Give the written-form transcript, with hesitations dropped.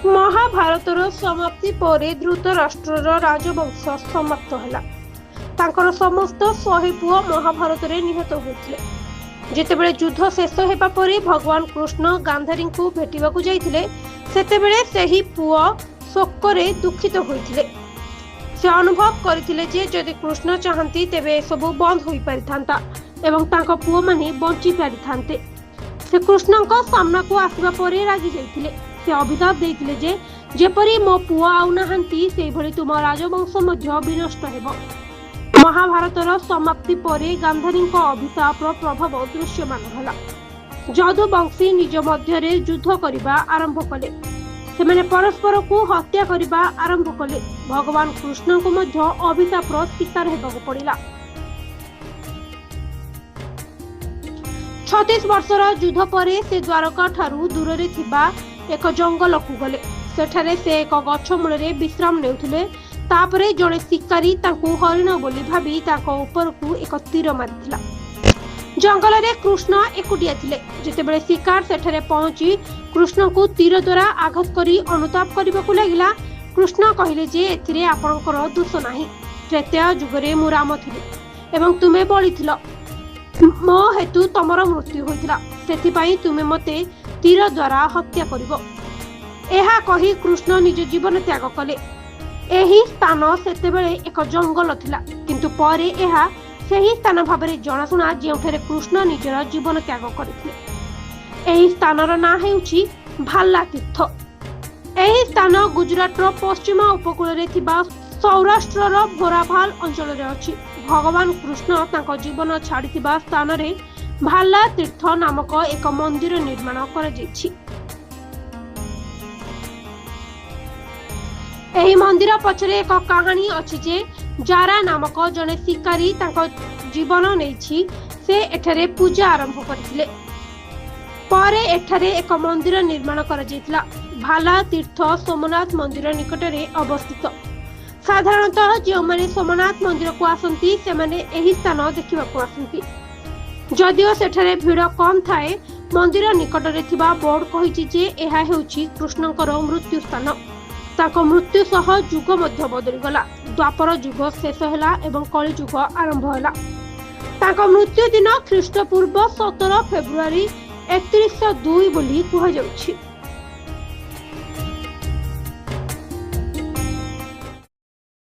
महाभारतर समाप्ति पर धृतराष्ट्रर राजवंश समाप्त है। तांकर समस्त 100 पुओ महाभारत रे निहत होते। जितेबेले युद्ध शेष होगा पर भगवान कृष्ण गांधारी को भेटिबाकू जाइथिले, सेतेबेले सेही पुओ शोकरे दुखित होइथिले। से अनुभव करथिले जे जदि कृष्ण चाहंती तेबे सब बंद होई परिथांता एवं तांको पुओ माने बंची परिथांते। से कृष्णଙ୍କ सामना को आसीबा परे रागी जाइथिले। से अभिशाप देइथिले जे जेपरी मो पुओ आउ नाहंती सेही भली तुम राजवंश मध्य विनष्ट हेबो। महाभारतर समाप्ति परे गांधारीଙ୍କ अभिशापर प्रभाव दृश्यमान होला। जदुवंशी निज मध्य युद्ध करबा आरंभ कले। सेमाने परस्पर को हत्या करबा आरंभ कले। भगवान कृष्ण को मध्य अभिशापर शिकार हेबाकू पड़िला। 36 वर्षर युद्ध परे से द्वारका ठारू दूर रे थिबा एक जंगल को गले। सेठारे से एक गछ मूल रे विश्राम नेउथिले। तापरे जणे शिकारी तांको हरिण बोली भाबी तांको ऊपर को एक तीर मारिथिला। जंगल रे कृष्ण एकुटिया थिले। जेतेबेले शिकार सेठारे पहुंची कृष्ण को तीर द्वारा आघात करी अनुताप करबाकू लागिला। कृष्ण कहिले जे एथिरे आपणकर दोष नाही। त्रेतया जुगरे मु राम थिले एवं तुमे बळिथिलो। मो हेतु तमर मृत्यु होइथिला, सेथिपाई तुमे मते तीर द्वारा हत्या करिवो। एहा कही कृष्ण निज जीवन त्याग कले। एही स्थान सेतेबेले एक जंगल थिला, किंतु परे एहा सेही स्थान भाबरे जणाशुना जेउठारे कृष्ण निजर जीवन त्याग करथिले। एही स्थानर ना हेउची भाला तीर्थ। एही स्थान गुजरातर पश्चिम उपकूल रे थिबा सौराष्ट्रर भोराभाल अंचल रे अछि। भगवान कृष्ण तांको जीवन छाड़िथिबा स्थान रे भाला तीर्थ नामक एक मंदिर निर्माण करा जायछि। एही मंदिर पछरे एक कहानी अछि जे जारा नामक जने शिकारी तांको जीवन नेछि। से एठारे पूजा आरंभ करथिले। परे एठारे एक मंदिर निर्माण करा जायतिला। भाला तीर्थ सोमनाथ मंदिर निकटरे अवस्थित। साधारणतः जो माने सोमनाथ मंदिर को आसंती से माने एही स्थान देखिबा को आसंती। जदिओ सेठारे भीड़ कम थाए, मंदिर निकटरे थिबा बोर्ड कहिछि जे एहा हेउछि कृष्णकर मृत्यु स्थान। ताको मृत्यु सह युग मध्य बदली गला। द्वापर युग शेष होला एवं कली युग आरंभ होला। ताको मृत्यु दिन ख्रीष्टपूर्व 17 फेब्रुआरी 3102 बोली कुहा जाउछि।